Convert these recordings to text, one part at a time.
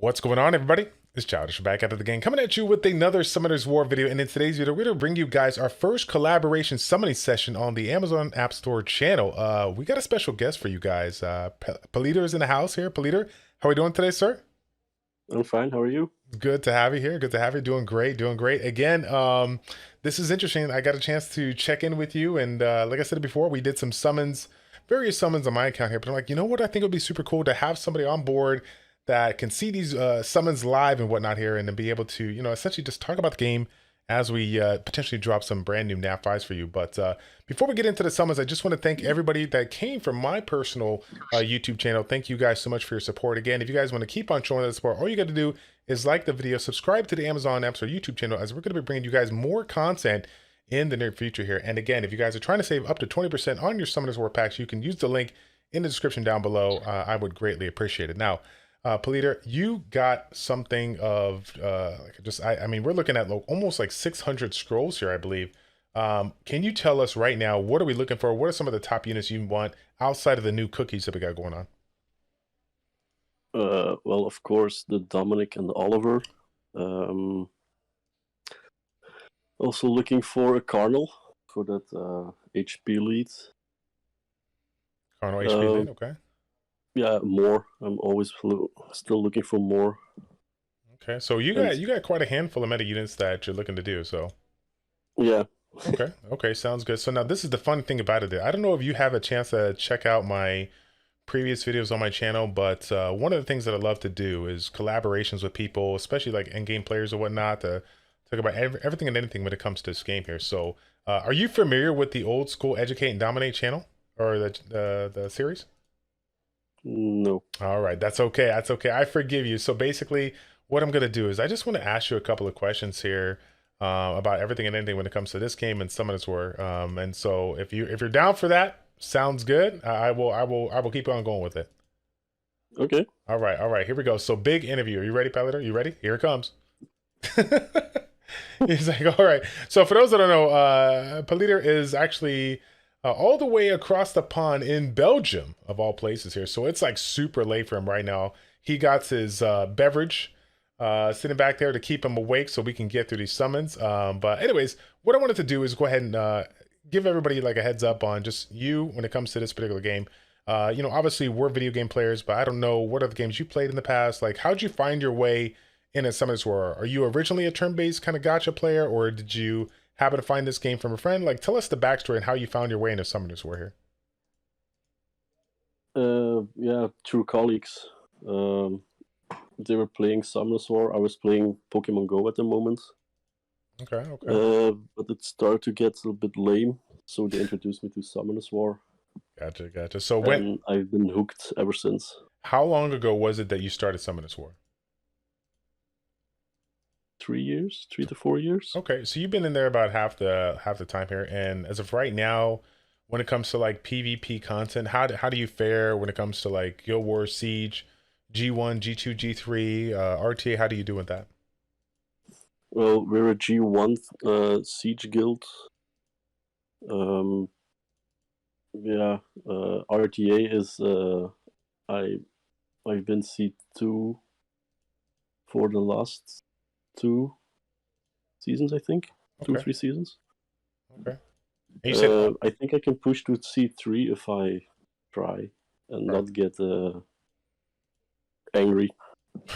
What's going on, everybody? It's Childish back out of the game, coming at you with another Summoners War video. And in today's video, we're going to bring you guys our first collaboration summoning session on the Amazon Appstore channel. We got a special guest for you guys. Politer is in the house here. Politer, how are we doing today, sir? I'm fine. How are you? Good to have you here. Good to have you. Doing great. Doing great. Again, this is interesting. I got a chance to check in with you. And like I said before, we did some summons, various summons on my account here. But I'm like, you know what? I think it would be super cool to have somebody on board that can see these summons live and whatnot here, and then be able to, essentially just talk about the game as we potentially drop some brand new NAF files for you. But before we get into the summons, I just want to thank everybody that came from my personal YouTube channel. Thank you guys so much for your support. Again, if you guys want to keep on showing that support, all you got to do is like the video, subscribe to the Amazon Appstore YouTube channel, as we're going to be bringing you guys more content in the near future here. And again, if you guys are trying to save up to 20% on your Summoners War packs, you can use the link in the description down below. I would greatly appreciate it. Now, Politer, you got something of I mean, we're looking at almost like 600 scrolls here, I believe. Can you tell us right now, what are we looking for? What are some of the top units you want outside of the new cookies that we got going on? Well, of course, the Dominic and the Oliver. Also looking for a Cardinal for that HP lead. Carnal HP lead, okay. Yeah, more. I'm always still looking for more. Okay, so you got quite a handful of meta units that you're looking to do. So yeah. Okay, sounds good. So now this is the fun thing about it. I don't know if you have a chance to check out my previous videos on my channel, but one of the things that I love to do is collaborations with people, especially like in-game players or whatnot, to talk about everything and anything when it comes to this game here. So are you familiar with the old school Educate and Dominate channel, or the series? No. All right, that's okay. That's okay. I forgive you. So basically, what I'm gonna do is I just want to ask you a couple of questions here about everything and anything when it comes to this game and Summoners War. And so if you're down for that, sounds good. I will keep on going with it. Okay. All right. Here we go. So big interview. Are you ready, Pallitter? You ready? Here it comes. He's like, all right. So for those that don't know, Politer is actually all the way across the pond in Belgium, of all places here. So it's like super late for him right now. He got his beverage sitting back there to keep him awake so we can get through these summons. But anyways, what I wanted to do is go ahead and give everybody like a heads up on just you when it comes to this particular game. Obviously we're video game players, but I don't know what other games you played in the past. Like, how'd you find your way in a Summoners War? Are you originally a turn-based kind of gacha player, or did you happen to find this game from a friend? Like, tell us the backstory and how you found your way into Summoners War here. Yeah, through colleagues. They were playing Summoners War. I was playing Pokemon Go at the moment. Okay. But it started to get a bit lame, so they introduced me to Summoners War. Gotcha. So and I've been hooked ever since. How long ago was it that you started Summoners War? 3 years, 3 to 4 years. Okay, so you've been in there about half the time here, and as of right now, when it comes to like PvP content, how do you fare when it comes to like Guild Wars, Siege, G1, G2, G3, RTA? How do you do with that? Well, we're a G1 Siege guild. RTA is I've been C2 for the last 2 seasons, I think. Okay. 2-3 seasons. Okay. And you said, I think I can push to C3 if I try and not get angry.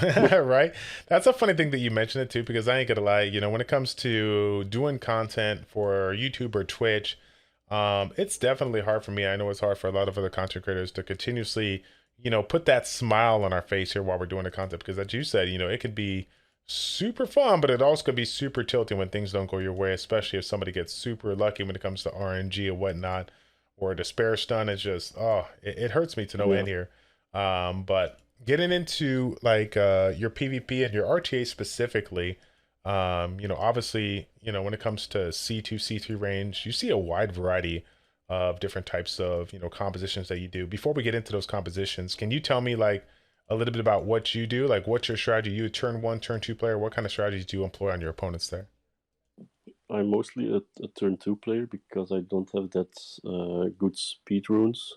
Right? That's a funny thing that you mentioned it too, because I ain't gonna lie, when it comes to doing content for YouTube or Twitch, it's definitely hard for me. I know it's hard for a lot of other content creators to continuously, put that smile on our face here while we're doing the content, because as you said, it could be super fun, but it also could be super tilting when things don't go your way, especially if somebody gets super lucky when it comes to RNG or whatnot, or despair stun. It's just, it hurts me to no end here. But getting into like your PvP and your RTA specifically, obviously, when it comes to C2, C3 range, you see a wide variety of different types of, compositions that you do. Before we get into those compositions, can you tell me like a little bit about what you do? Like, what's your strategy? You a turn 1, turn 2 player? What kind of strategies do you employ on your opponents there? I'm mostly a turn 2 player because I don't have that good speed runes.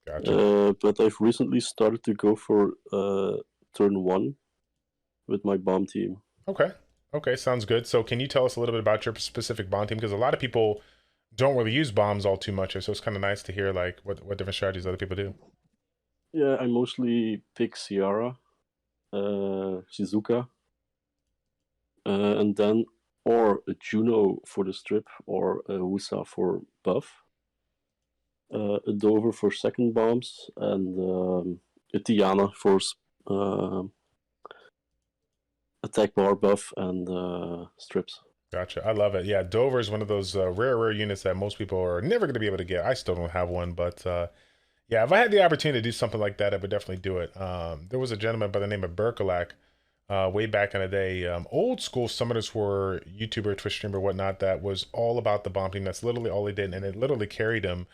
Gotcha. But I've recently started to go for turn 1 with my bomb team. Okay. Okay, sounds good. So can you tell us a little bit about your specific bomb team? Because a lot of people don't really use bombs all too much, so it's kind of nice to hear like what different strategies other people do. Yeah, I mostly pick Ciara, Shizuka, and then or a Juno for the strip or a Wusa for buff, a Dover for second bombs, and a Tiana for uh, attack bar buff and strips. Gotcha. I love it. Yeah, Dover is one of those rare units that most people are never going to be able to get. I still don't have one, but yeah, if I had the opportunity to do something like that, I would definitely do it. There was a gentleman by the name of Berkelak way back in the day. Old school summoners were YouTuber, Twitch streamer, whatnot. That was all about the bomb team. That's literally all he did, and it literally carried him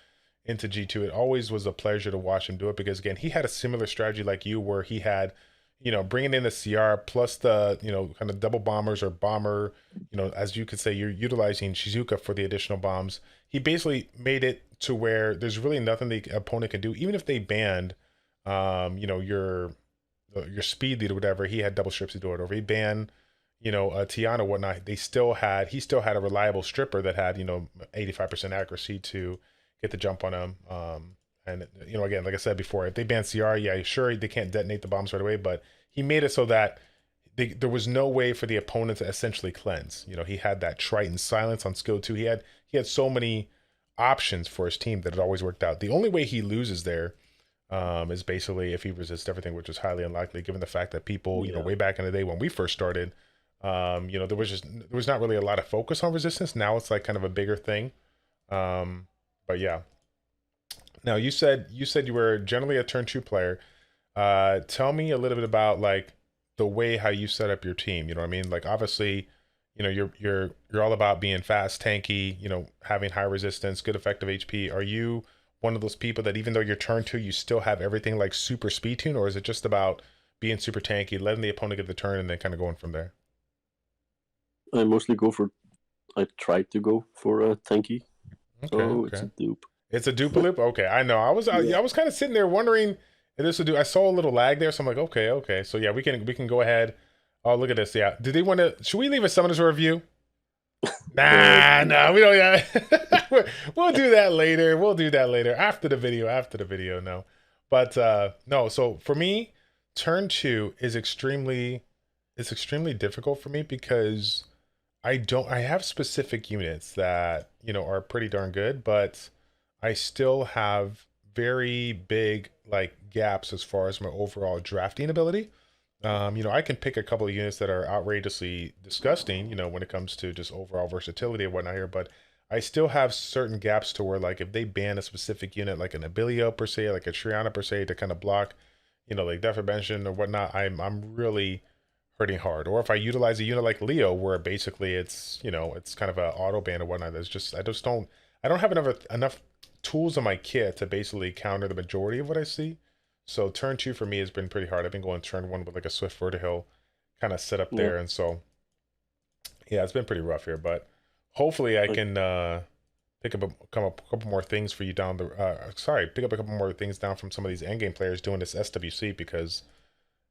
into G2. It always was a pleasure to watch him do it because again, he had a similar strategy like you, where he had, bringing in the CR plus the, kind of double bombers or bomber, as you could say, you're utilizing Shizuka for the additional bombs. He basically made it to where there's really nothing the opponent can do, even if they banned, your speed lead or whatever. He had double strips to do it over. He banned, Tiana or whatnot. He still had a reliable stripper that had 85% accuracy to get the jump on him. And again, like I said before, if they ban CR, yeah, sure, they can't detonate the bombs right away, but he made it so that there was no way for the opponent to essentially cleanse. He had that Triton silence on skill 2. He had so many options for his team that it always worked out. The only way he loses there is basically if he resists everything, which is highly unlikely given the fact that people, way back in the day when we first started, there was not really a lot of focus on resistance. Now it's like kind of a bigger thing. But yeah. Now you said you were generally a turn 2 player. Tell me a little bit about like the way how you set up your team. You know what I mean? Like obviously, you're all about being fast, tanky, having high resistance, good effective HP. Are you one of those people that even though you're turn 2, you still have everything like super speed tune, or is it just about being super tanky, letting the opponent get the turn and then kind of going from there? I mostly I tried to go for a tanky, Okay, so it's okay. a dupe. It's a dupe loop. Okay, I know. I was kind of sitting there wondering if this would do. I saw a little lag there, so I'm like, okay. So yeah, we can go ahead. Oh, look at this. Yeah, did they want to? Should we leave a summoners review? Nah, no, we don't. Yeah, we'll do that later. We'll do that later after the video. After the video, no. But no. So for me, turn 2 is extremely difficult for me because I have specific units that are pretty darn good, but I still have very big like gaps as far as my overall drafting ability. I can pick a couple of units that are outrageously disgusting, when it comes to just overall versatility and whatnot here, but I still have certain gaps to where like if they ban a specific unit like an Abilio per se, like a Triana per se to kind of block, like defension or whatnot, I'm really hurting hard. Or if I utilize a unit like Leo where basically it's kind of an auto ban or whatnot, I don't have enough tools in my kit to basically counter the majority of what I see. So turn 2 for me has been pretty hard. I've been going turn 1 with like a Swift Vertihill kind of set up Yeah, there, and so yeah, it's been pretty rough here. But hopefully I I, can come up a couple more things for you down the. Pick up a couple more things down from some of these endgame players doing this SWC because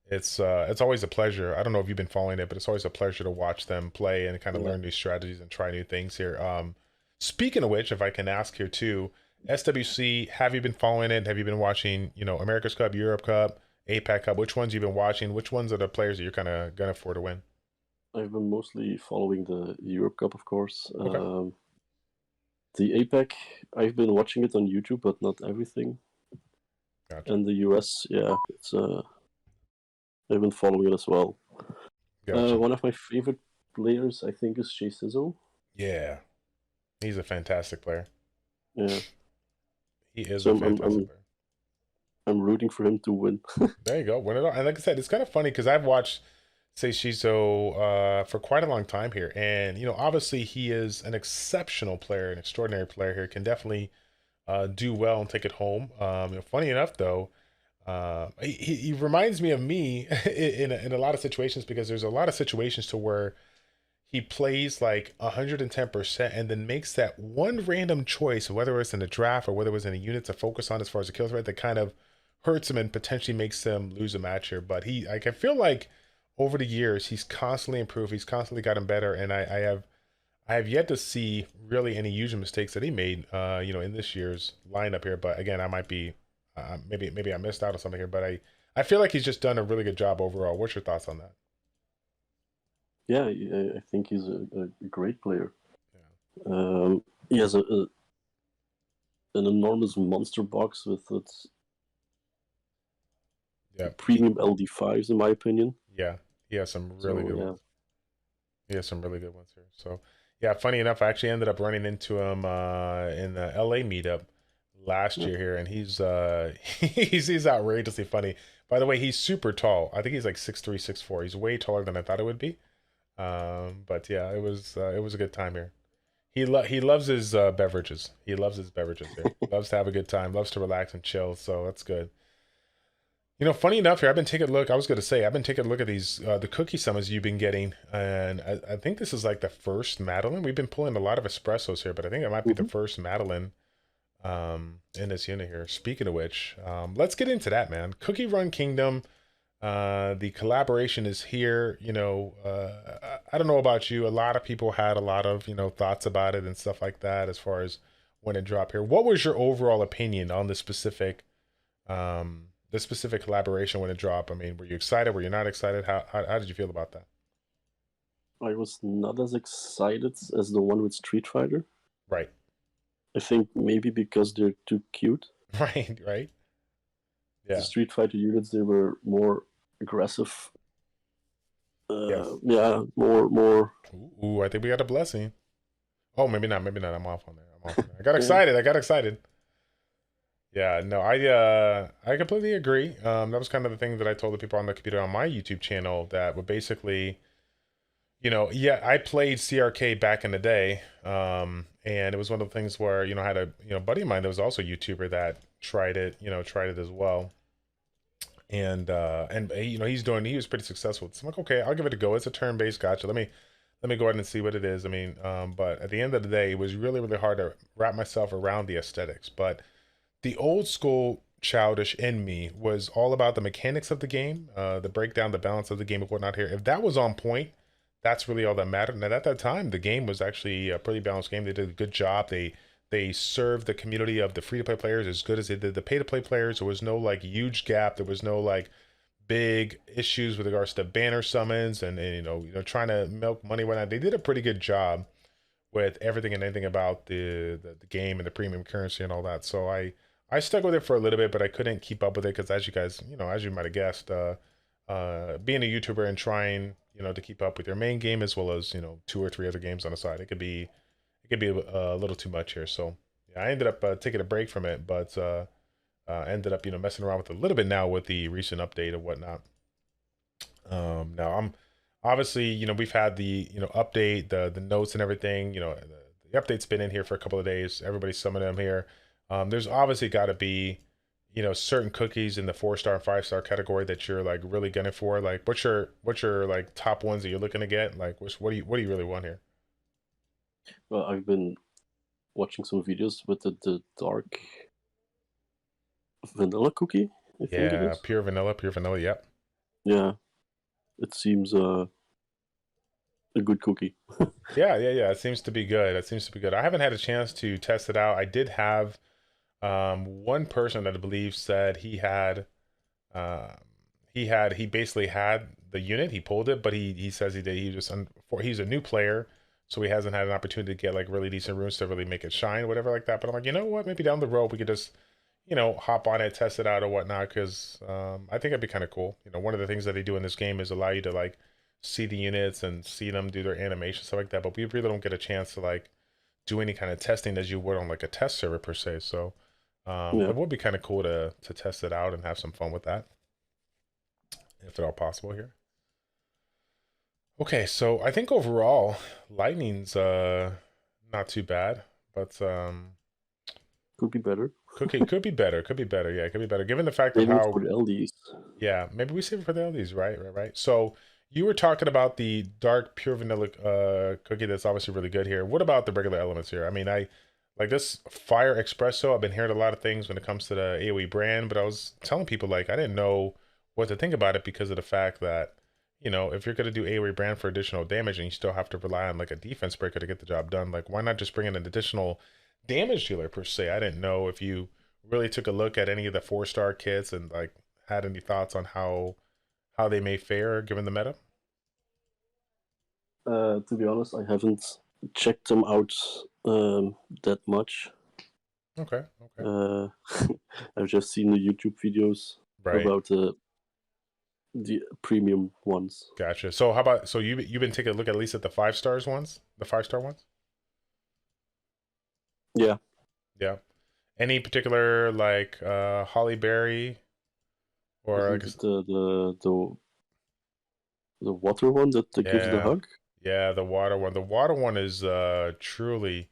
it's always a pleasure. I don't know if you've been following it, but it's always a pleasure to watch them play and kind of yeah. learn new strategies and try new things here. Speaking of which, if I can ask here too, SWC, have you been following it? Have you been watching, America's Cup, Europe Cup, APAC Cup? Which ones you've been watching? Which ones are the players that you're kind of gunning for to win? I've been mostly following the Europe Cup, of course. Okay, The APEC, I've been watching it on YouTube, but not everything. gotcha, And the US, yeah, it's I've been following it as well. gotcha. One of my favorite players, I think, is Jay Sizzle. Yeah, he's a fantastic player. Yeah, He is so a I'm I'm fantastic I'm, player. I'm rooting for him to win. There you go, win it all. And like I said, it's kind of funny because I've watched Say Shizo for quite a long time here, and obviously he is an exceptional player, an extraordinary player here. Can definitely do well and take it home. Funny enough, though, he reminds me of me in a lot of situations because there's a lot of situations to where he plays like 110% and then makes that one random choice, whether it's in the draft or whether it was in a unit to focus on as far as the kill threat, that kind of hurts him and potentially makes him lose a match here. But he, like, I feel like over the years he's constantly improved. He's constantly gotten better, and I have yet to see really any huge mistakes that he made, in this year's lineup here. But again, I might be, maybe I missed out on something here. But I feel like he's just done a really good job overall. What's your thoughts on that? Yeah, I think he's a great player. Yeah. He has an enormous monster box with Yeah. premium LD5s, in my opinion. Yeah. He has some really So good yeah, ones. He has some really good ones here. So yeah, funny enough, I actually ended up running into him in the LA meetup last yeah. year here, and he's outrageously funny. By the way, he's super tall. I think he's like 6'3", 6'4". He's way taller than I thought it would be. But yeah, it was a good time here. He loves his beverages. He loves his beverages here. Loves to have a good time. Loves to relax and chill. So that's good. Funny enough here, I've been taking a look. I was going to say, I've been taking a look at these, the cookie summons you've been getting. And I think this is like the first Madeline. We've been pulling a lot of espressos here, but I think it might be the Hmm. first Madeline in this unit here. Speaking of which, let's get into that, man. Cookie Run Kingdom. The collaboration is here. I don't know about you. A lot of people had a lot of, thoughts about it and stuff like that as far as when it dropped here. What was your overall opinion on the specific collaboration when it dropped? I mean, were you excited? Were you not excited? How did you feel about that? I was not as excited as the one with Street Fighter. Right. I think maybe because they're too cute. Right. Right. The Yeah. Street Fighter units, they were more aggressive. Yes. Yeah, more. Ooh, I think we got a blessing. Oh, maybe not. Maybe not. I'm off on there. I'm off on there. I got Yeah. excited. I got excited. Yeah, no, I completely agree. That was kind of the thing that I told the people on the computer on my YouTube channel that would basically, yeah, I played CRK back in the day, and it was one of the things where I had a buddy of mine that was also a YouTuber that tried it as well, and he was pretty successful. So I'm like, okay, I'll give it a go. It's a turn-based gotcha. Let me go ahead and see what it is. I mean, but at the end of the day, it was really really hard to wrap myself around the aesthetics, but the old school childish in me was all about the mechanics of the game, the breakdown, the balance of the game, and whatnot. Here, if that was on point, that's really all that mattered. And at that time, the game was actually a pretty balanced game. They did a good job. They served the community of the free to play players as good as they did the pay to play players. There was no like huge gap. There was no like big issues with regards to banner summons and trying to milk money and whatnot. They did a pretty good job with everything and anything about the game and the premium currency and all that. So I stuck with it for a little bit, but I couldn't keep up with it because, as you guys, as you might have guessed, being a YouTuber and trying, to keep up with your main game as well as two or three other games on the side, it could be a little too much here. So yeah, I ended up taking a break from it, but ended up messing around with it a little bit now with the recent update and whatnot. Now I'm obviously we've had the update, the notes and everything. The update's been in here for a couple of days. Everybody's summoning them here. There's obviously got to be certain cookies in the 4-star and 5-star category that you're like really gunning for. Like what's your like top ones that you're looking to get? Like what do you really want here? Well, I've been watching some videos with the dark vanilla cookie. I think it Yeah, is. pure vanilla, pure vanilla. Yep. Yeah, it seems a good cookie. Yeah. It seems to be good. It seems to be good. I haven't had a chance to test it out. I did have one person that I believe said um, he basically had the unit. He pulled it, but he says he did. He's a new player, so he hasn't had an opportunity to get like really decent runes to really make it shine, whatever like that. But I'm like, you know what? Maybe down the road we could just hop on it, test it out or whatnot, because I think it'd be kind of cool. One of the things that they do in this game is allow you to like see the units and see them do their animation stuff like that. But we really don't get a chance to like do any kind of testing as you would on like a test server per se. So Yeah, it would be kind of cool to test it out and have some fun with that, if at all possible here. Okay, so I think overall, Lightning's not too bad, but could be better. could be better. Could be better. Yeah, it could be better given the fact of Saving it for how. the LDs. Yeah, maybe we save it for the LDs, right? Right, right. So you were talking about the dark pure vanilla cookie that's obviously really good here. What about the regular elements here? I mean, Like this Fire Espresso, I've been hearing a lot of things when it comes to the AoE brand, but I was telling people like I didn't know what to think about it because of the fact that, if you're gonna do AoE brand for additional damage and you still have to rely on like a defense breaker to get the job done, like why not just bring in an additional damage dealer per se? I didn't know if you really took a look at any of the 4-star kits and like had any thoughts on how they may fare given the meta. To be honest, I haven't checked them out that much. Okay, okay. Uh, I've just seen the YouTube videos Right. about the premium ones. Gotcha. So how about you've been taking a look at least at the 5 stars ones, the 5-star ones? Yeah, Yeah. Any particular like Holly Berry or isn't it the water one that gives the yeah. hug? Yeah, the water one. The water one is truly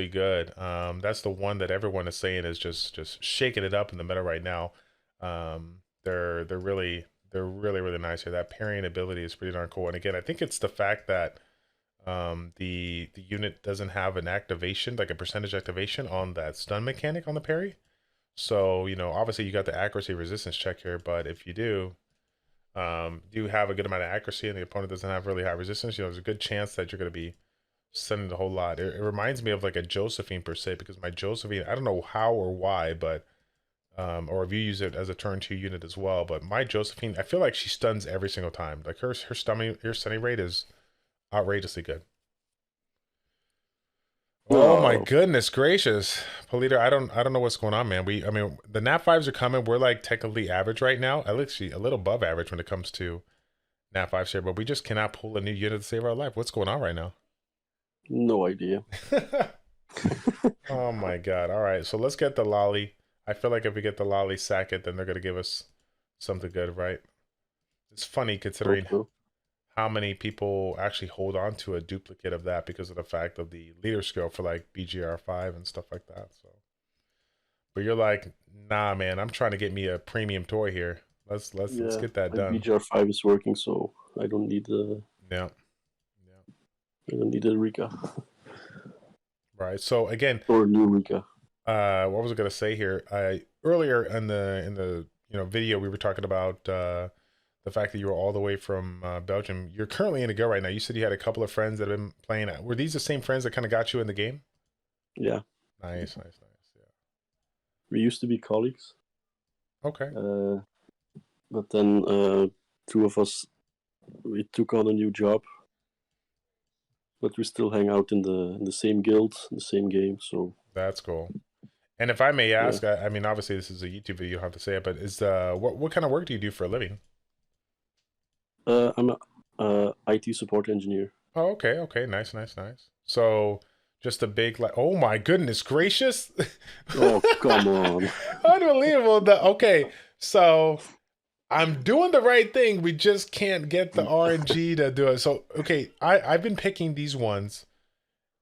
good. That's the one that everyone is saying is just shaking it up in the meta right now. They're really nice here. That parrying ability is pretty darn cool. And again, I think it's the fact that the unit doesn't have an activation, like a percentage activation on that stun mechanic on the parry. So, obviously you got the accuracy resistance check here, but if you do have a good amount of accuracy and the opponent doesn't have really high resistance, there's a good chance that you're going to be stunning a whole lot. It reminds me of like a Josephine per se, because my Josephine, I don't know how or why, but or if you use it as a turn 2 unit as well, but my Josephine, I feel like she stuns every single time. Like her stunning rate is outrageously good. Oh my No, goodness gracious, Polito! I don't know what's going on, man. I mean, the Nat 5s are coming. We're like technically average right now. Actually, a little above average when it comes to Nat 5 share, but we just cannot pull a new unit to save our life. What's going on right now? no idea. Oh my god! All right, so let's get the lolly. I feel like if we get the lolly sack it, then they're gonna give us something good, right? It's funny Hope considering so. how many people actually hold on to a duplicate of that because of the fact of the leader skill for like BGR5 and stuff like that. So. But you're like, nah, man, I'm trying to get me a premium toy here. Let's Yeah, get that my done. BGR5 is working, so Yeah, yeah. I don't need a Rika Right. So again, or a new Rika. what was I gonna say here? I earlier in the video we were talking about the fact that you were all the way from Belgium. You're currently in a go right now. You said you had a couple of friends that have been playing. Were these the same friends that kind of got you in the game? Yeah, Nice, nice, nice. we used to be colleagues, Yeah. Okay. but then two of us we took on a new job, but we still hang out in the same guild, the same game. So That's cool. And if I may yeah, ask, I mean, obviously this is a YouTube video, you don't have to say it, but is what kind of work do you do for a living? I'm a IT support engineer. Oh, okay, okay, nice, nice, nice. So just a big like, oh my goodness gracious, Oh come on! unbelievable. Okay, so I'm doing the right thing. We just can't get the RNG to do it. So okay, I've been picking these ones,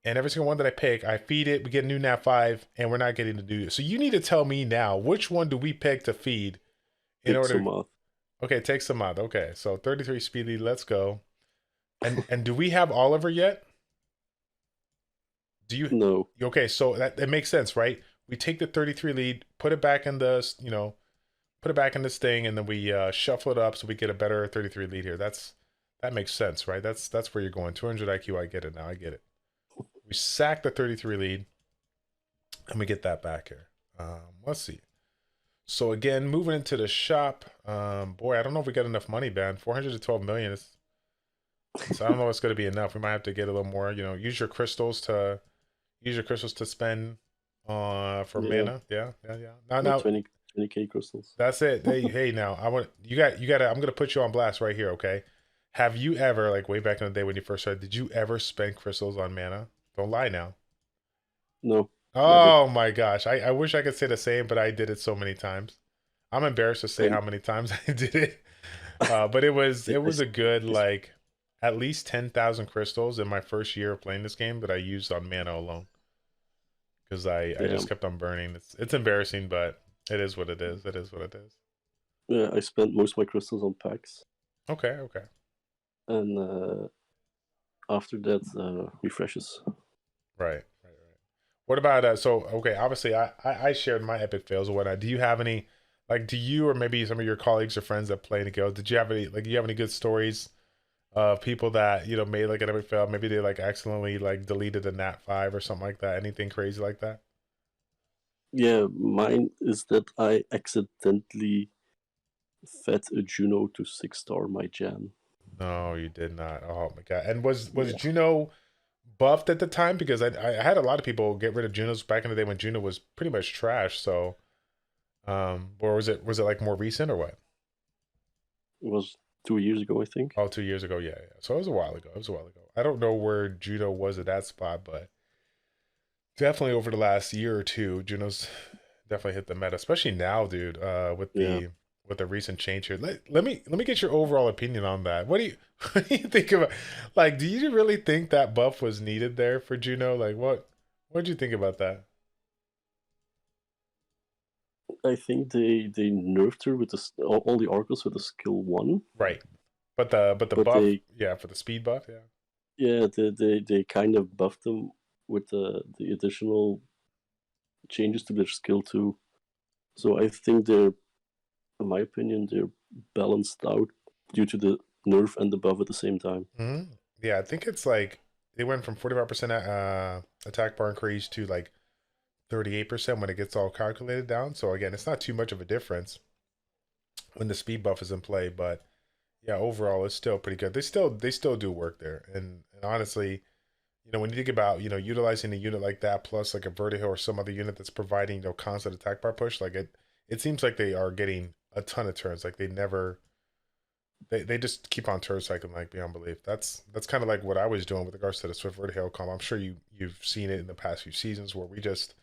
and every single one that I pick, I feed it. We get a new Nat 5, and we're not getting to do it. So you need to tell me now which one do we pick to feed in Take order. some off. Okay, take some out. Okay, so 33 speedy. Let's go. And do we have Oliver yet? Do you? No, Okay, so that makes sense, right? We take the 33 lead, put it back in put it back in this thing, and then we shuffle it up so we get a better 33 lead here. That makes sense, right? That's where you're going. 200 IQ. I get it now. I get it. We sack the 33 lead, and we get that back here. Let's see. So again, moving into the shop. Boy, I don't know if we got enough money, man. 412 million. So I don't know if it's going to be enough. We might have to get a little more. Use your crystals to spend for yeah, mana. Yeah, yeah, yeah. Now, about now 20k crystals. that's it. Hey, now I want you got to. I'm gonna put you on blast right here. Okay. Have you ever, like way back in the day when you first started, did you ever spend crystals on mana? Don't lie now. No, never. Oh my gosh. I wish I could say the same, but I did it so many times. I'm embarrassed to say I, how many times I did it. But it was I, it I, was a good s- like at least 10,000 crystals in my first year of playing this game that I used on mana alone because I just damn. kept on burning. It's embarrassing, but it is what it is. It is what it is. Yeah, I spent most of my crystals on packs, Okay, okay. and after that, refreshes. Right, right, right. What about so okay, obviously I shared my epic fails or whatnot. Do you have any like do you or maybe some of your colleagues or friends that play Nico, did you have any like do you have any good stories of people that, you know, made like an epic fail? Maybe they like accidentally like deleted a Nat 5 or something like that. Anything crazy like that? Yeah, mine is that I accidentally fed a Juno to 6-star my Jan. No, you did not. Oh my god. And was Yeah, Juno buffed at the time? Because I had a lot of people get rid of Junos back in the day when Juno was pretty much trash. So or was it like more recent or what? it was 2 years ago, I think. Oh, 2 years ago. Yeah, yeah. So it was a while ago. It was a while ago. I don't know where Juno was at that spot, but definitely over the last year or two, Juno's definitely hit the meta, especially now, dude. Yeah, With the recent change here. Let me get your overall opinion on that. What do you what do you think about like do you really think that buff was needed there for Juno? Like what do you think about that? I think they nerfed her with all the oracles with the skill 1, Right. But the but buff, they yeah, for the speed buff, yeah. yeah they kind of buffed them with the additional changes to their skill 2. So I think they're, in my opinion, they're balanced out due to the nerf and the buff at the same time. Hmm. Yeah, I think it's like they went from 45% attack bar increase to like 38% when it gets all calculated down. So again, it's not too much of a difference when the speed buff is in play, but yeah, overall it's still pretty good. They still do work there. And honestly, you know, when you think about, you know, utilizing a unit like that plus like a Vertigo or some other unit that's providing, you know, constant attack bar push, like it seems like they are getting a ton of turns. Like they never they just keep on turn cycling like beyond belief. That's kind of like what I was doing with regards to the Swift Vertigo comp. I'm sure you've seen it in the past few seasons where we just,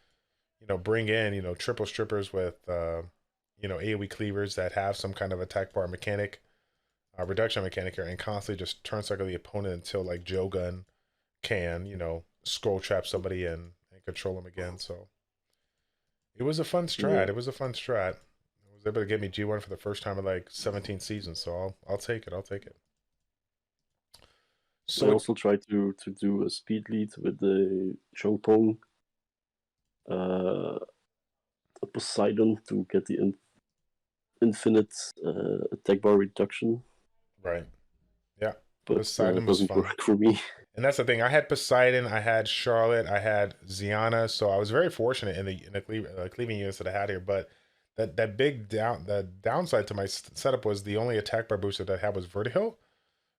you know, bring in, you know, triple strippers with you know, AoE cleavers that have some kind of attack bar mechanic, reduction mechanic here, and constantly just turn cycle the opponent until like Joe Gun can, you know, scroll trap somebody and control them again. So it was a fun Yeah, strat. It was a fun strat. I was able to get me G1 for the first time in like 17 seasons, so I'll take it. I'll take it. I So also tried to do a speed lead with the Chongpong uh, Poseidon to get the infinite attack bar reduction, right, yeah, but Poseidon it was doesn't fun. work for me. And that's the thing. I had Poseidon, I had Charlotte, I had Ziana, so I was very fortunate in the cleaving units that I had here. But that big the downside to my setup was the only attack bar booster that I had was Vertigo.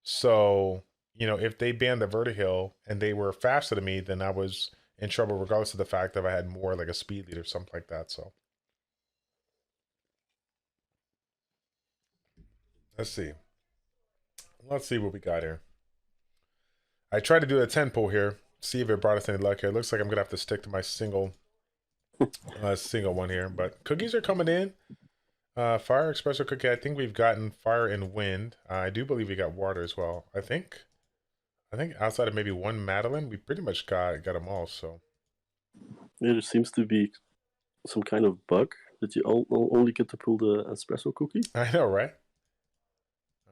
So you know, if they banned the Vertigo and they were faster than me, then I was in trouble, regardless of the fact that I had more like a speed lead or something like that. So let's see, let's see what we got here. I tried to do a 10 pull here, see if it brought us any luck here. It looks like I'm gonna have to stick to my single one here. But cookies are coming in. Fire espresso cookie. I think we've gotten fire and wind. I do believe we got water as well. I think outside of maybe one Madeline, we pretty much got them all. So There seems to be some kind of bug that you only get to pull the espresso cookie. I know, right?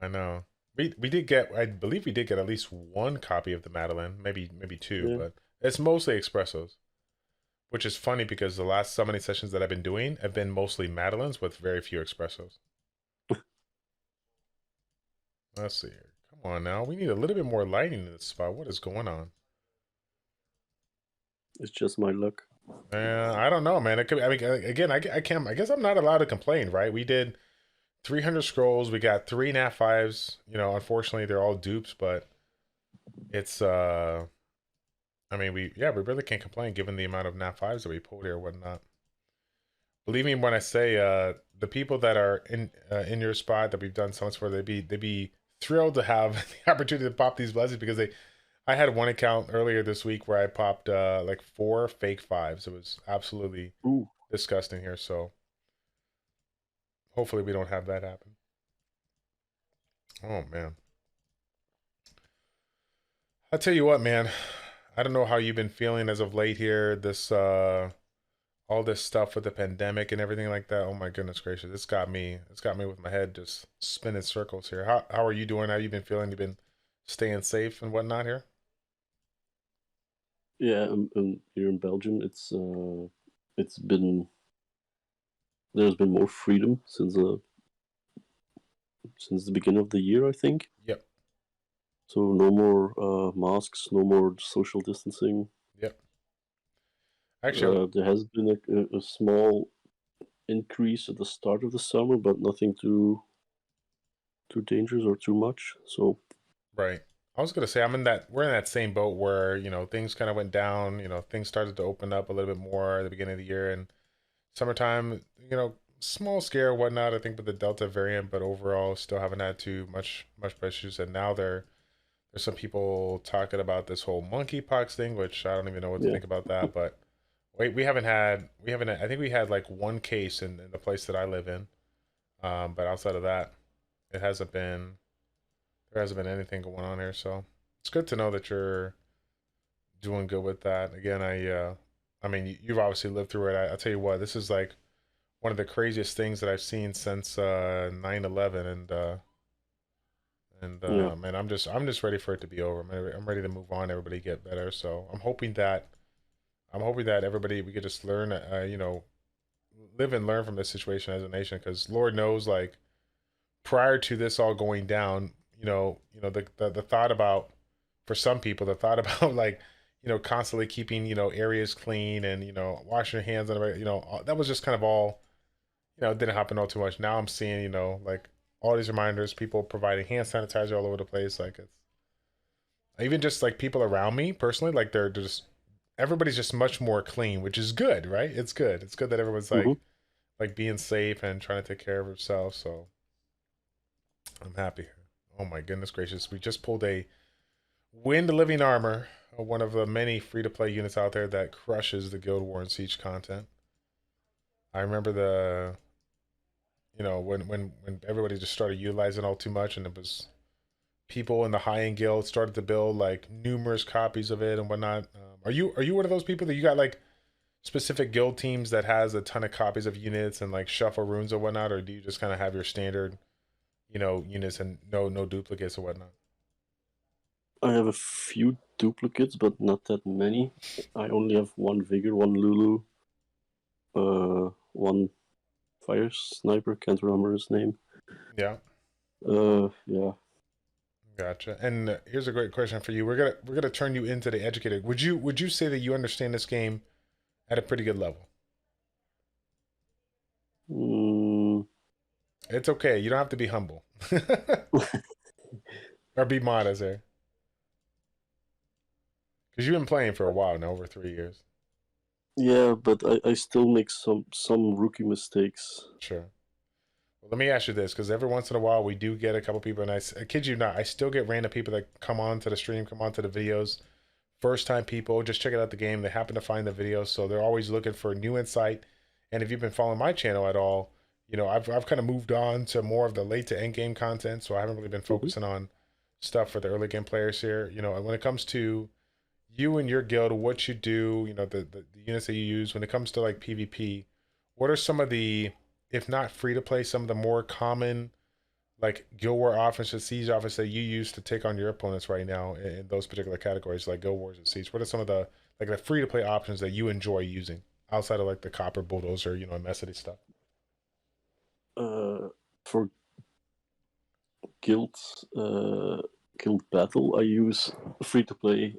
I know. We did get. I believe we did get at least one copy of the Madeline, maybe two, Yeah, but it's mostly espressos, which is funny because the last summoning sessions that I've been doing have been mostly Madelines with very few espressos. Let's see here. Come on now. We need a little bit more lighting in this spot. What is going on? it's just my luck. I don't know, man. It could. I mean, again, I can't. I guess I'm not allowed to complain, right? We did 300 scrolls. We got three Nat fives. You know, unfortunately, they're all dupes, but it's. I mean, we really can't complain given the amount of Nat fives that we pulled here, and whatnot. Believe me when I say, the people that are in your spot that we've done so much for, they'd be thrilled to have the opportunity to pop these blessings because they. I had one account earlier this week where I popped like four fake fives. It was absolutely Ooh, disgusting here. So hopefully we don't have that happen. Oh man. I'll tell you what, man. I don't know how you've been feeling as of late here. This all this stuff with the pandemic and everything like that. Oh my goodness gracious. It's got me with my head just spinning circles here. How are you doing? How you been feeling? You been staying safe and whatnot here? Yeah, here in Belgium, it's been there's been more freedom since the beginning of the year, I think. Yep. So no more masks, no more social distancing. Yep. Actually, There has been a small increase at the start of the summer, but nothing too dangerous or too much. So right. I was gonna say we're in that same boat where, things kind of went down, things started to open up a little bit more at the beginning of the year and summertime, small scare, whatnot, I think with the Delta variant, but overall still haven't had too much issues. And now there's some people talking about this whole monkeypox thing, which I don't even know what to yeah, think about that. But wait, we haven't I think we had like one case in the place that I live in. But outside of that, it hasn't been there hasn't been anything going on here. So it's good to know that you're doing good with that. Again, I mean, you've obviously lived through it. I'll tell you what, this is like one of the craziest things that I've seen since 9/11, yeah. man, I'm just ready for it to be over. I'm ready to move on. Everybody get better. So I'm hoping that everybody we could just learn, live and learn from this situation as a nation. Because Lord knows, like prior to this all going down, the thought about for some people the thought about like constantly keeping areas clean and washing your hands and that was just kind of all it didn't happen all too much. Now I'm seeing, like all these reminders, people providing hand sanitizer all over the place. Like it's even just like people around me personally, like they're just everybody's just much more clean, which is good, right? It's good. It's good that everyone's Hmm. like being safe and trying to take care of themselves. So I'm happy. Oh my goodness gracious. We just pulled a Wind Living Armor, one of the many free to play units out there that crushes the Guild War and Siege content. I remember when everybody just started utilizing all too much and it was people in the high end guild started to build like numerous copies of it and whatnot. Are you one of those people that you got like specific guild teams that has a ton of copies of units and like shuffle runes or whatnot, or do you just kind of have your standard, units and no duplicates or whatnot? I have a few duplicates, but not that many. I only have one Vigor, one Lulu, one Fire Sniper. Can't remember his name. Yeah, Yeah. gotcha. And here's a great question for you. We're gonna turn you into the educator. Would you say that you understand this game at a pretty good level? Mm, It's okay. You don't have to be humble or be modest there, because you've been playing for a while now, over 3 years. yeah, but I still make some rookie mistakes. Sure. Well, let me ask you this, because every once in a while we do get a couple people, and I kid you not, I still get random people that come on to the stream, come on to the videos, first time people, just checking out the game. They happen to find the videos, so they're always looking for new insight. And if you've been following my channel at all, I've kind of moved on to more of the late to end game content, so I haven't really been Hmm. focusing on stuff for the early game players here. And when it comes to you and your guild, what you do, the units that you use, when it comes to like PvP, what are some of the, if not free to play, some of the more common like Guild War offense or Siege offense that you use to take on your opponents right now in those particular categories, like Guild Wars and Siege? What are some of the free to play options that you enjoy using outside of like the Copper Bulldozer, Messity stuff? For guild guild battle, I use free to play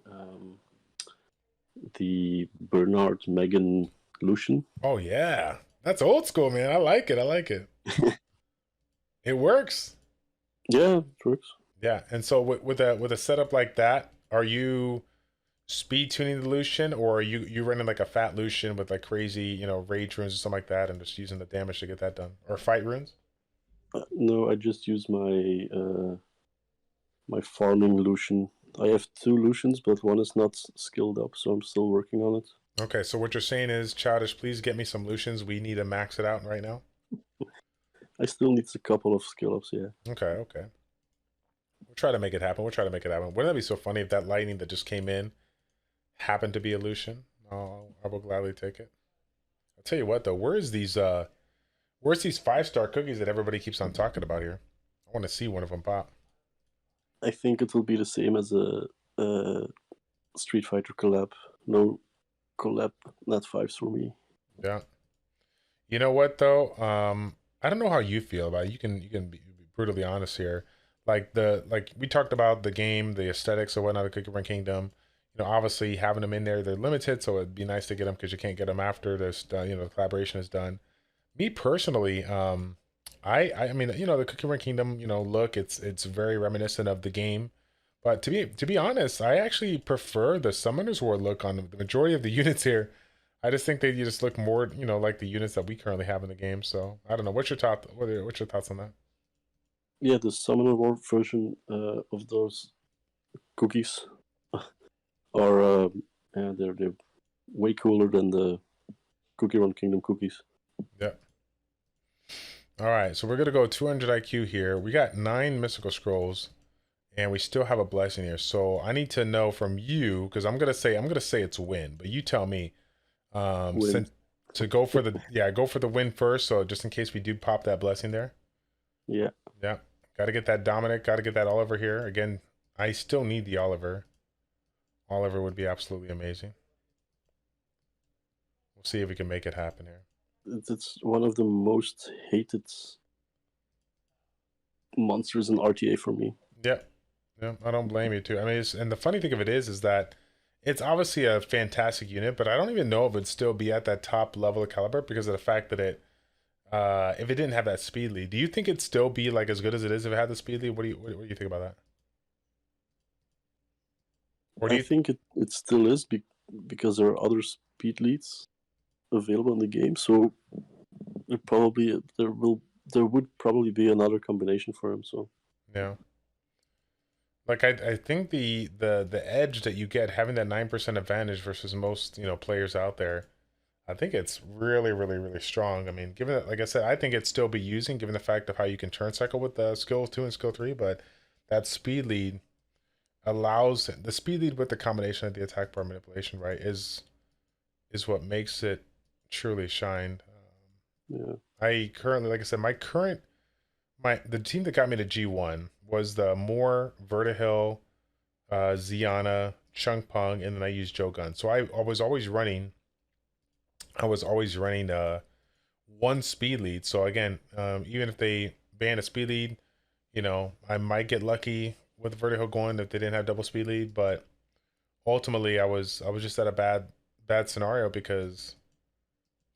the Bernard Megan Lucian. Oh yeah, that's old school, man. I like it. I like it. It works. Yeah, it works. Yeah, and so with a setup like that, are you speed tuning the Lucian, or are you running like a fat Lucian with like crazy, rage runes or something like that, and just using the damage to get that done, or fight runes? No, I just use my farming Lucian. I have two Lucians, but one is not skilled up, so I'm still working on it. Okay, so what you're saying is, Childish, please get me some Lucians. We need to max it out right now. I still need a couple of skill ups, yeah. Okay, okay. We'll try to make it happen. We'll try to make it happen. Wouldn't that be so funny if that lightning that just came in happened to be a Lucian? Oh, I will gladly take it. I'll tell you what though, where's these 5-star cookies that everybody keeps on talking about here? I want to see one of them pop. I think it will be the same as a Street Fighter collab. no collab net 5s for me. Yeah. You know what though? I don't know how you feel about it. You can be brutally honest here. Like we talked about the game, the aesthetics or whatnot of Cookie Run Kingdom. Obviously having them in there, they're limited, so it'd be nice to get them because you can't get them after this. The collaboration is done. Me personally, I mean, the Cookie Run Kingdom, look, it's very reminiscent of the game. But to be honest, I actually prefer the Summoner's War look on the majority of the units here. I just think they just look more, like the units that we currently have in the game. So I don't know. What's your thoughts on that? Yeah, the Summoner War version of those cookies are yeah, they're way cooler than the Cookie Run Kingdom cookies. Yeah. All right. So we're gonna go 200 IQ here. We got 9 mystical scrolls, and we still have a blessing here. So I need to know from you because I'm gonna say it's win, but you tell me. Win. Since to go for the win first. So just in case we do pop that blessing there. Yeah. Yeah. Got to get that Dominic. Got to get that Oliver here. Again, I still need the Oliver. Oliver would be absolutely amazing. We'll see if we can make it happen here. It's one of the most hated monsters in RTA for me. Yeah. Yeah. I don't blame you too. I mean, and the funny thing of it is that it's obviously a fantastic unit, but I don't even know if it'd still be at that top level of caliber because of the fact that if it didn't have that speed lead. Do you think it'd still be like as good as it is if it had the speed lead? What do you think about that? Or do I you think it still is because there are other speed leads available in the game. So there would probably be another combination for him. So Yeah. Like I think the edge that you get having that 9% advantage versus most, players out there, I think it's really, really, really strong. I mean, given that, like I said, I think it'd still be using given the fact of how you can turn cycle with the skill 2 and skill 3, but that speed lead allows the speed lead with the combination of the attack bar manipulation, right, is what makes it truly shine. yeah, I currently, like I said, the team that got me to G1 was the Moore, Vertihill, Ziana, Chung Pung, and then I used Joe Gun. So I was always running one speed lead. So again, even if they ban a speed lead, I might get lucky with Vertihill going if they didn't have double speed lead. But ultimately, I was just at a bad scenario because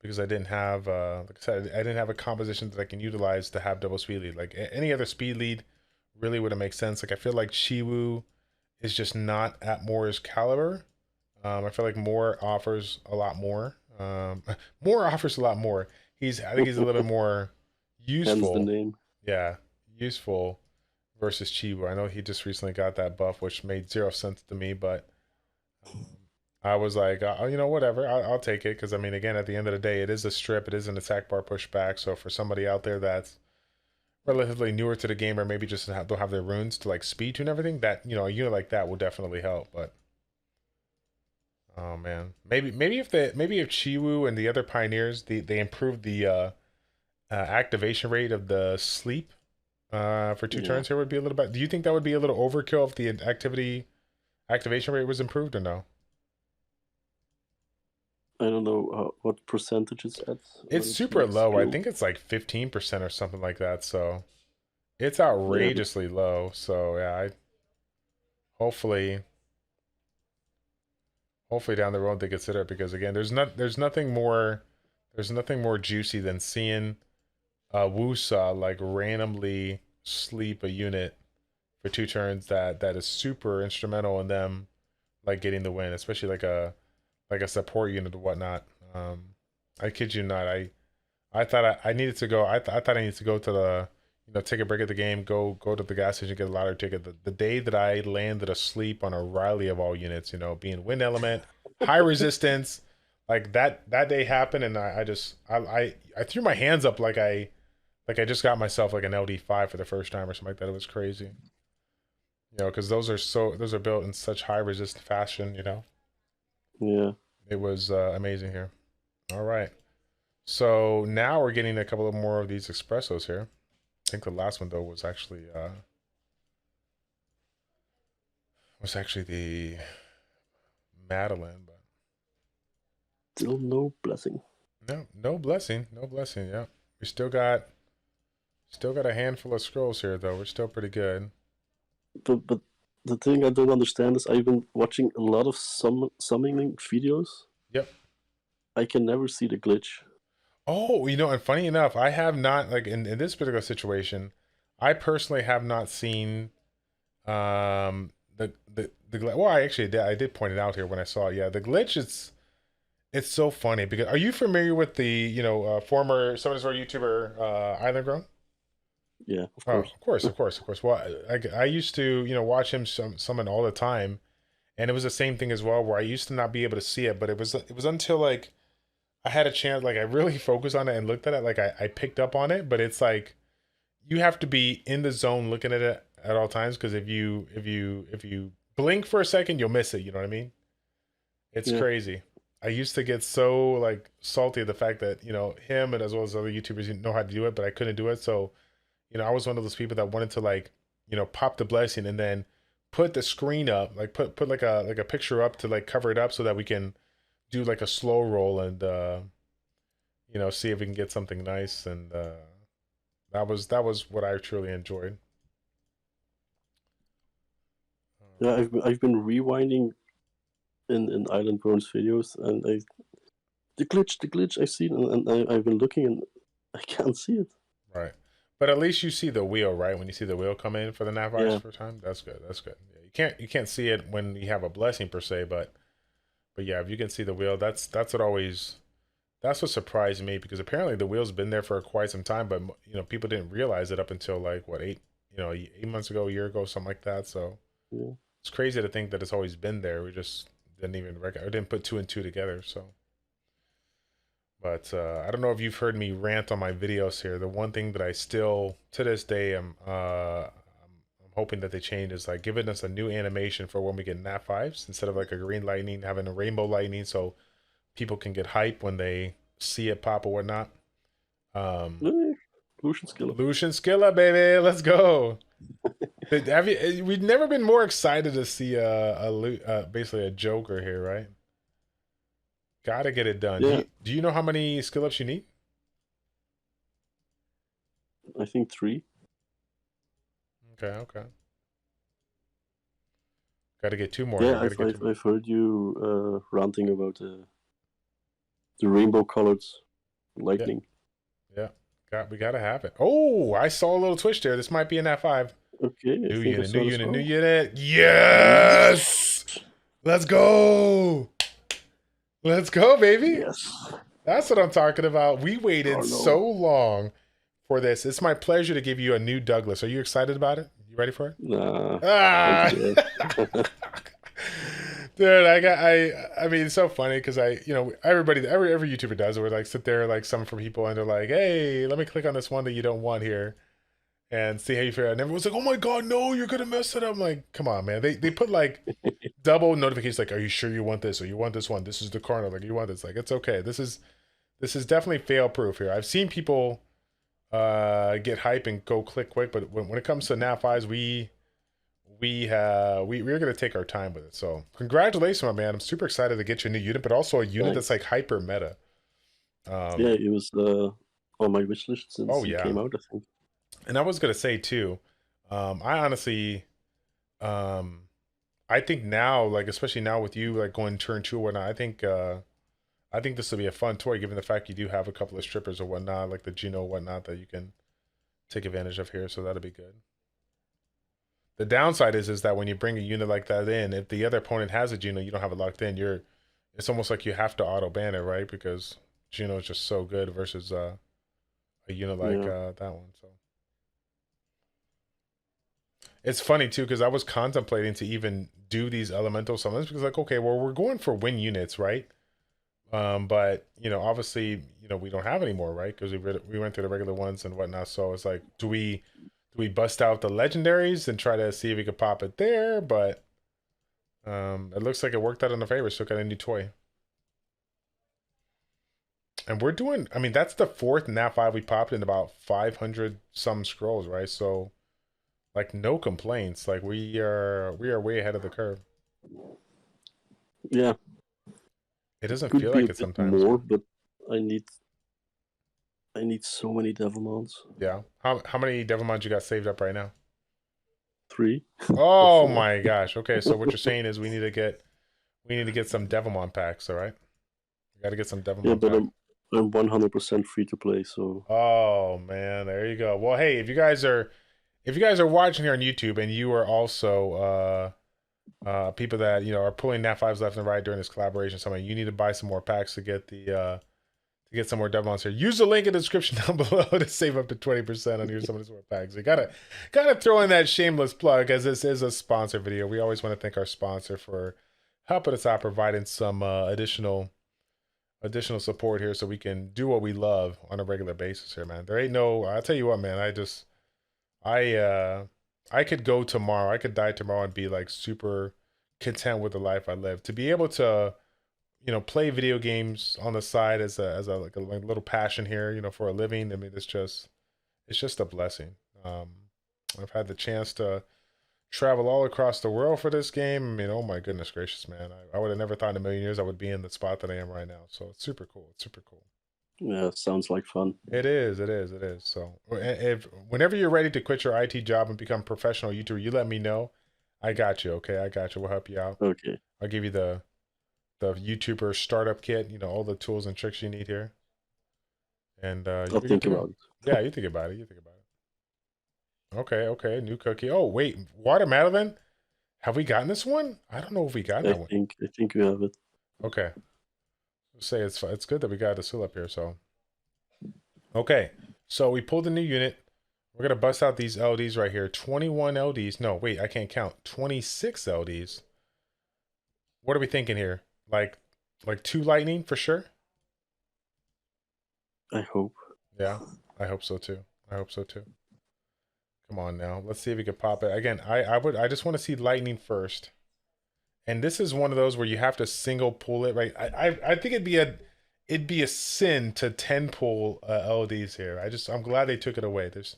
I didn't have, like I said, I didn't have a composition that I can utilize to have double speed lead. Like any other speed lead really would have made sense. Like I feel like Chiwu is just not at Moore's caliber. I feel like Moore offers a lot more. Moore offers a lot more. I think he's a little bit more hence the useful. name. Yeah, useful versus Chiwu. I know he just recently got that buff, which made zero sense to me, but I was like, whatever, I'll take it. Because, I mean, again, at the end of the day, it is a strip, it is an attack bar pushback. So for somebody out there that's relatively newer to the game or maybe just don't have their runes to like speed tune everything, that, a unit like that will definitely help. But, oh man, maybe if Chiwu and the other pioneers, they improved the activation rate of the sleep for two Yeah, turns here would be a little bit. Do you think that would be a little overkill if the activation rate was improved or no? I don't know what percentage it's at It's when it's super max low. I skill. think it's like 15% or something like that. So it's Yeah, outrageously low. So yeah, hopefully hopefully down the road they consider it because again, there's nothing more juicy than seeing Wusa like randomly sleep a unit for two turns that is super instrumental in them like getting the win, especially like a support unit or whatnot. I kid you not, I thought I needed to go. I thought I needed to go to the, take a break at the game, go to the gas station, get a lottery ticket. The day that I landed asleep on a Riley of all units, being wind element, high resistance, like that day happened, and I threw my hands up like I just got myself like an LD5 for the first time or something like that. It was crazy, because those are built in such high resist fashion. yeah. It was amazing here. All right. So now we're getting a couple of more of these espressos here. I think the last one though was actually the Madeline, but Still no blessing. No, no blessing, no blessing. Yeah, we still got a handful of scrolls here though. We're still pretty good. But the thing I don't understand is I've been watching a lot of summoning videos. Yep. I can never see the glitch. Oh, and funny enough, I have not like in this particular situation, I personally have not seen well, I did point it out here when I saw it. Yeah, the glitch it's so funny because are you familiar with the former Summoners War YouTuber Island Grown? Yeah, of Oh, course. of course, of course, of course. Well, I used to watch him summon all the time, and it was the same thing as well where I used to not be able to see it, but it was until like I had a chance, like I really focused on it and looked at it, like I picked up on it, but it's like you have to be in the zone looking at it at all times because if you blink for a second, you'll miss it. You know what I mean? It's Yeah, crazy. I used to get so like salty at the fact that him and as well as other YouTubers know how to do it, but I couldn't do it. So I was one of those people that wanted to like pop the blessing and then put the screen up, like put like a picture up to like cover it up so that we can do like a slow roll and see if we can get something nice and that was what I truly enjoyed. yeah. I've been rewinding in Island Grown's videos, and the glitch I've seen, and I've been looking, and I can't see it. Right. But at least you see the wheel, right? When you see the wheel come in for the nav eyes Yeah, for time, that's good. That's good. Yeah, you can't see it when you have a blessing per se, but yeah, if you can see the wheel, that's what surprised me because apparently the wheel's been there for quite some time, but people didn't realize it up until like what 8 months ago, a year ago, something like that. So yeah. it's crazy to think that it's always been there. We just didn't even I didn't put two and two together. So, but I don't know if you've heard me rant on my videos here. The one thing that I still to this day I'm hoping that they change is like giving us a new animation for when we get nat fives instead of like a green lightning, having a rainbow lightning, so people can get hype when they see it pop or whatnot. Um, Eh, Lucian skill. Lucian Skilla, baby, let's go. We've never been more excited to see basically a Joker here, right? Gotta get it done. Yeah, Do you know how many skill ups you need? I think 3. Okay, okay. Gotta get two more here. Yeah, Gotta I've get two I've, more. I've heard you ranting about the rainbow colored Yeah, lightning. yeah. We gotta have it. Oh, I saw a little twitch there. This might be an F5. Okay, I New think I unit, new saw this unit, new well. unit. Yes. Yes! Let's go! Let's go, baby! Yes. That's what I'm talking about. We waited so Carlo. long for this. It's my pleasure to give you a new Douglas. Are you excited about it? You ready for it? Nah, I'm Ah! scared. Dude, I mean, it's so funny because every YouTuber does it. Where like sit there like some for people and they're like, "Hey, let me click on this one that you don't want here and see how you feel." And everyone's like, "Oh my god, no, you're gonna mess it up." I'm like, come on, man. They put like double notifications. Like, are you sure you want this or you want this one? This is the corner. Like, you want this? Like, it's okay. This is definitely fail proof here. I've seen people get hype and go click quick, but when it comes to nat fives, we're gonna take our time with it. So congratulations, my man. I'm super excited to get your new unit, but also a unit that's Thanks. like hyper meta. Yeah, Um, it was on my wish list since oh he yeah, came out, I think. and I was gonna say too. I honestly, um, I think now, like especially now with you like going turn two or whatnot, I think this will be a fun toy given the fact you do have a couple of strippers or whatnot, like the Geno or whatnot that you can take advantage of here. So that'll be good. The downside is that when you bring a unit like that in, if the other opponent has a Geno, you don't have it locked in. It's almost like you have to auto ban it, right? Because Geno is just so good versus a unit like Yeah. that one. So it's funny too because I was contemplating to even do these elemental summons because like okay, well we're going for win units, right? But obviously we don't have any more, right? Because we went through the regular ones and whatnot. So it's like, do we bust out the legendaries and try to see if we could pop it there? But it looks like it worked out in the favor. So got a new toy, and we're doing. I mean, that's the fourth nat five we popped in about 500 some scrolls, right? So like no complaints. Like we are way ahead of the curve. Yeah. It doesn't Could feel be a like it bit sometimes. more, but I need I need so many Devilmons. Yeah. How many Devilmons you got saved up right now? 3 or Oh 4. my gosh. Okay, so what you're saying is we need to get some Devilmon packs, all right? We got to get some Yeah, Devilmon but packs. I'm 100% free to play, so Oh man, there you go. Well, hey, if you guys are watching here on YouTube and you are also people that are pulling Nat fives left and right during this collaboration, something you need to buy some more packs to get to get some more Devons here. Use the link in the description down below to save up to 20% on your some of these more packs. You gotta throw in that shameless plug as this is a sponsor video. We always want to thank our sponsor for helping us out, providing some additional support here so we can do what we love on a regular basis here, man. There ain't no I'll tell you what, man, I could go tomorrow. I could die tomorrow and be like super content with the life I live. To be able to, play video games on the side as a like little passion here, for a living. I mean, it's just a blessing. I've had the chance to travel all across the world for this game. I mean, oh my goodness gracious, man. I would have never thought in a million years I would be in the spot that I am right now. So it's super cool. It's super cool. yeah, sounds like fun. It is. It is. It is. So, if whenever you're ready to quit your IT job and become a professional YouTuber, you let me know. I got you. Okay, I got you. We'll help you out. Okay, I'll give you the YouTuber startup kit. All the tools and tricks you need here, and I'll you'll be good think to go. about it. Yeah, you think about it. You think about it. Okay. Okay. New cookie. Oh wait, Water Madeline. Have we gotten this one? I don't know if we got that one. I think we have it. Okay. Say it's good that we got the seal up here. So okay. So we pulled a new unit. We're gonna bust out these LDs right here. 21 LDs. No, wait, I can't count. 26 LDs. What are we thinking here? Like 2 lightning for sure? I hope. Yeah, I hope so too. I hope so too. Come on now. Let's see if we can pop it. Again, I just want to see lightning first. And this is one of those where you have to single pull it, right? I think it'd be a sin to 10 pull LDs here. I'm glad they took it away. There's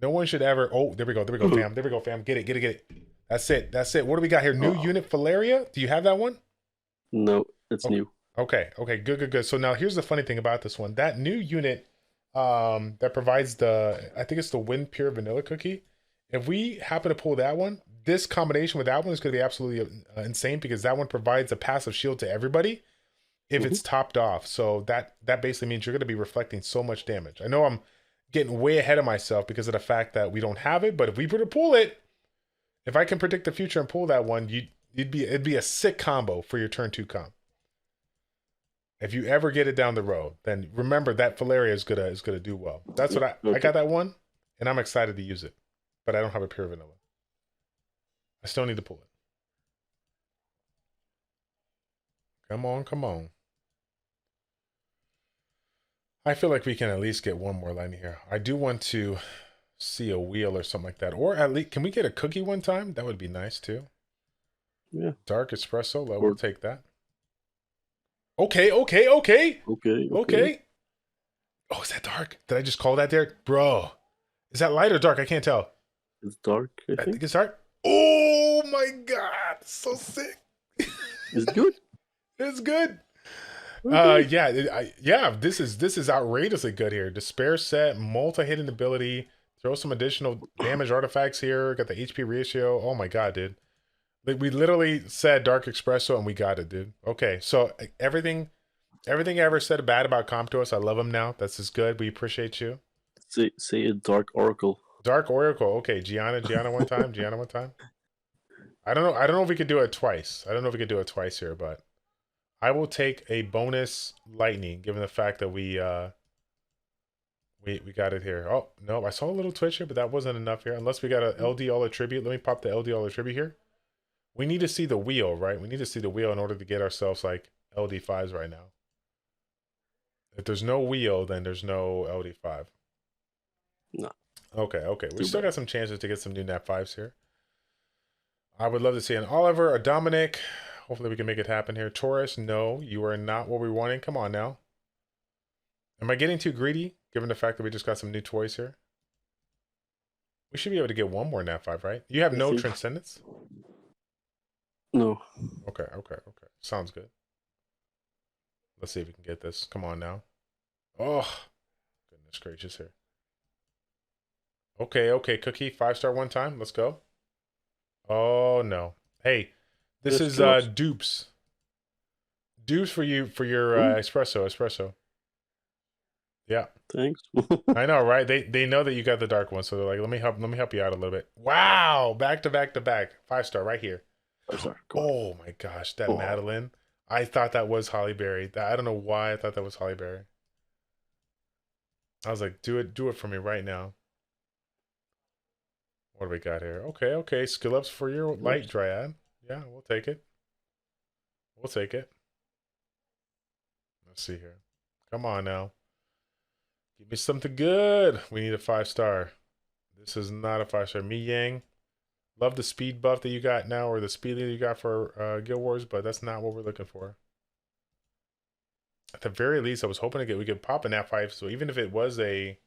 no one should ever. Oh, there we go. There we go, fam. There we go, fam. Get it, get it, get it. That's it. That's it. What do we got here? New unit Valeria. Do you have that one? No, it's Okay. new. Okay. Okay. Good. Good. Good. So now here's the funny thing about this one. That new unit, that provides I think it's the Wind Pure Vanilla Cookie. If we happen to pull that one, this combination with that one is going to be absolutely insane because that one provides a passive shield to everybody if it's topped off. So that basically means you're going to be reflecting so much damage. I know I'm getting way ahead of myself because of the fact that we don't have it, but if we were to pull it, if I can predict the future and pull that one, it'd be a sick combo for your turn 2 comp. If you ever get it down the road, then remember that Valeria is gonna do well. That's what I got that one, and I'm excited to use it, but I don't have a pure vanilla. I still need to pull it. Come on, come on. I feel like we can at least get one more line here. I do want to see a wheel or something like that, or at least can we get a cookie one time? That would be nice too. Yeah. Dark espresso, we'll take that. Okay, okay, okay. Okay. Okay. Oh, is that dark? Did I just call that there? Bro. Is that light or dark? I can't tell. It's dark, I think it's dark. Oh my god. So sick. Is it good? It's good. Okay. Yeah, this is outrageously good here. Despair set, multi-hitting ability, throw some additional damage artifacts here, got the HP ratio. Oh my god, dude. Like we literally said Dark Espresso and we got it, dude. Okay, so everything I ever said bad about Comp to us, I love him now. That's just good. We appreciate you. Say a dark oracle. Dark Oracle. Okay, Gianna one time. Gianna one time. I don't know if we could do it twice. I don't know if we could do it twice here, but I will take a bonus lightning given the fact that we got it here. Oh, no, I saw a little twitch here, but that wasn't enough here. Unless we got a LD all attribute. Let me pop the LD all attribute here. We need to see the wheel, right? We need to see the wheel in order to get ourselves like LD5s right now. If there's no wheel, then there's no LD5. No. Okay, okay. We still got some chances to get some new Nat 5s here. I would love to see an Oliver, a Dominic. Hopefully we can make it happen here. Taurus, no, you are not what we're wanting. Come on now. Am I getting too greedy, given the fact that we just got some new toys here? We should be able to get one more Nat 5, right? You have no Transcendence? No. Okay, okay, okay. Sounds good. Let's see if we can get this. Come on now. Oh, goodness gracious here. Okay, okay, Cookie. 5-star one time. Let's go. Oh, no. Hey, this Yes, is Phillips. dupes. Dupes for you for your Ooh, espresso. Espresso. Yeah. thanks. I know, right? They know that you got the dark one, so they're like, let me help you out a little bit. Wow, back to back to back, 5-star right here. 5-star. Come on. Oh my gosh, that Oh, Madeline. I thought that was Holly Berry. I don't know why I thought that was Holly Berry. I was like, do it for me right now. What do we got here? Okay, okay, skill ups for your light Phillips. dryad. Yeah, we'll take it. We'll take it. Let's see here. Come on now. Give me something good. We need a 5-star. This is not a 5-star. Mi Yang. Love the speed buff that you got now, or the speed that you got for Guild Wars, but that's not what we're looking for. At the very least, I was hoping to get we could pop an F5, so even if it was a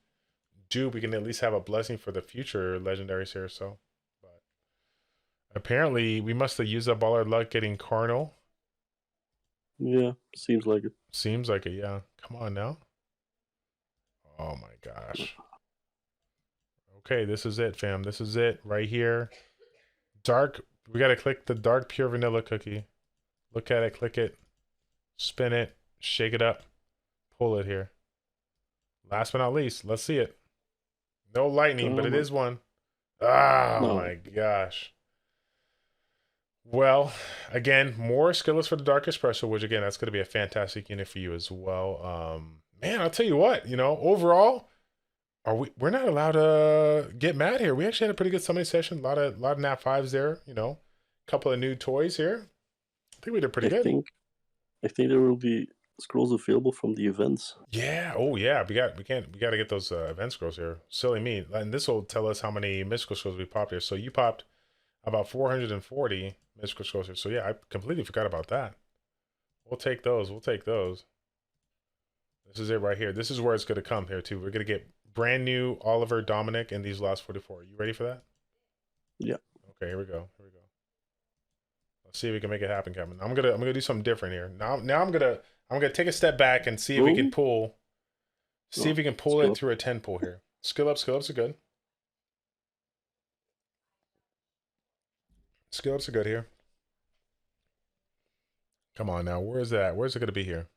dupe, we can at least have a blessing for the future legendaries here. So, but apparently, we must have used up all our luck getting Carnal. Yeah, seems like it. Seems like it, yeah. Come on now. Oh my gosh. Okay, this is it, fam. This is it right here. Dark. We gotta click the dark pure vanilla cookie. Look at it, click it, spin it, shake it up, pull it here. Last but not least, let's see it. No lightning, but Come it on. is one. Oh No. my gosh. Well, again, more skillets for the Dark Espresso, which again, that's going to be a fantastic unit for you as well. Man, I'll tell you what, overall, we're not allowed to get mad here. We actually had a pretty good summoning session. A lot of nat fives there, a couple of new toys here. I think we did pretty I good. think I think there will be scrolls available from the events. Yeah. Oh yeah. We got to get those event scrolls here. Silly me. And this will tell us how many mystical scrolls we popped here. So you popped about 440 mystical scrolls here. So yeah, I completely forgot about that. We'll take those. We'll take those. This is it right here. This is where it's going to come here too. We're going to get brand new Oliver, Dominic, and these last 44. You ready for that? Yeah. Okay, here we go. Here we go. Let's see if we can make it happen, Kevin. I'm gonna do something different here. Now I'm gonna take a step back and see if we can Oh, pull. See no. if we can pull Skill it up. through a 10 pull here. Skill ups are good. Skill ups are good here. Come on now. Where is that? Where's it gonna be here?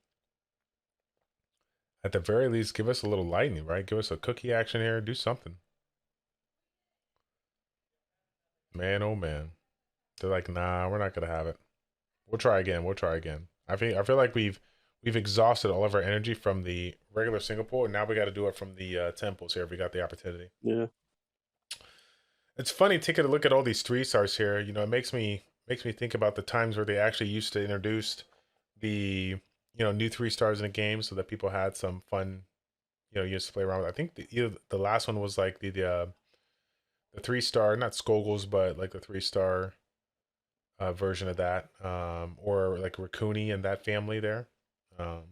At the very least, give us a little lightning, right? Give us a cookie action here. Do something. Man, oh man. They're like, nah, we're not gonna have it. We'll try again. We'll try again. I feel like we've exhausted all of our energy from the regular single pull, and now we got to do it from the 10 pulls here if we got the opportunity. Yeah. It's funny taking a look at all these 3-stars here. It makes me think about the times where they actually used to introduce the new 3-stars in a game so that people had some fun used to play around with. I think either the last one was like the 3-star, not Skogels, but like the 3-star version of that, or like Raccoony and that family there. Um,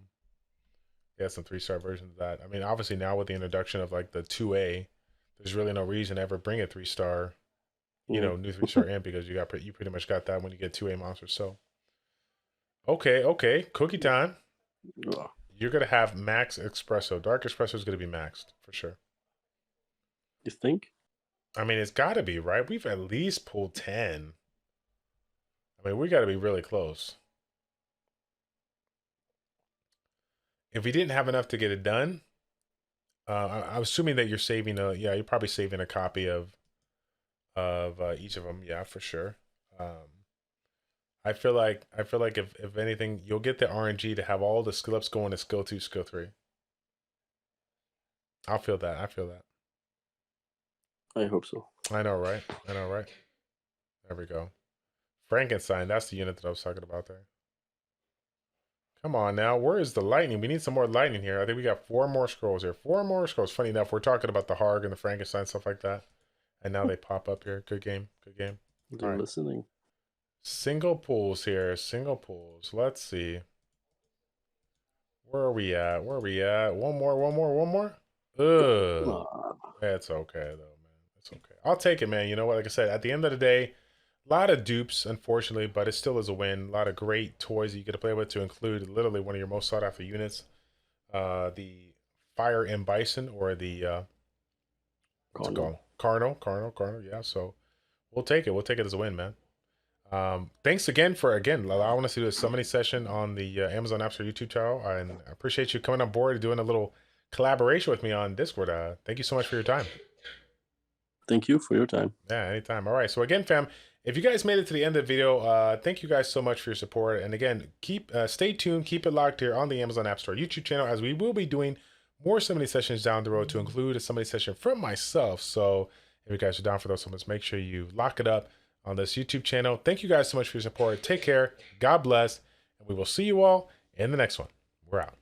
yeah, some 3-star versions of that. I mean, obviously now with the introduction of like the 2A, there's really no reason to ever bring a 3-star, Yeah. new 3-star amp because you pretty much got that when you get 2A monsters. So okay, okay, cookie time. Oh, You're gonna have max espresso. Dark espresso is gonna be maxed for sure. you think? I mean, it's got to be right. We've at least pulled 10. I mean, we got to be really close. If we didn't have enough to get it done, I'm assuming that you're saving you're probably saving a copy of each of them. Yeah, for sure. I feel like if anything, you'll get the RNG to have all the skill ups going to skill 2, skill 3. I'll feel that. I feel that. I hope so. I know, right? I know, right? There we go. Frankenstein. That's the unit that I was talking about there. Come on now. Where is the lightning? We need some more lightning here. I think we got 4 more scrolls here. 4 more scrolls. Funny enough, we're talking about the Harg and the Frankenstein, stuff like that. And now they pop up here. Good game. Good game. All They're right. listening. Single pools here. Single pools. Let's see. Where are we at? Where are we at? One more, one more, one more. Ugh. Ah, That's okay, though, man. It's okay. I'll take it, man. You know what? Like I said, at the end of the day, A lot of dupes, unfortunately, but it still is a win. A lot of great toys that you get to play with, to include literally one of your most sought after units, the Fire M Bison, or the what's it called? Carnal. Cardinal. Yeah. So we'll take it. We'll take it as a win, man. Thanks again for allowing us to do a summoning session on the Amazon Appstore YouTube channel, and I appreciate you coming on board and doing a little collaboration with me on Discord. Thank you so much for your time. Thank you for your time. Yeah, anytime. All right. So again, fam, if you guys made it to the end of the video, thank you guys so much for your support. And again, stay tuned, keep it locked here on the Amazon Appstore YouTube channel, as we will be doing more summoning sessions down the road, to include a summoning session from myself. So if you guys are down for those summons, make sure you lock it up on this YouTube channel. Thank you guys so much for your support. Take care. God bless. And we will see you all in the next one. We're out.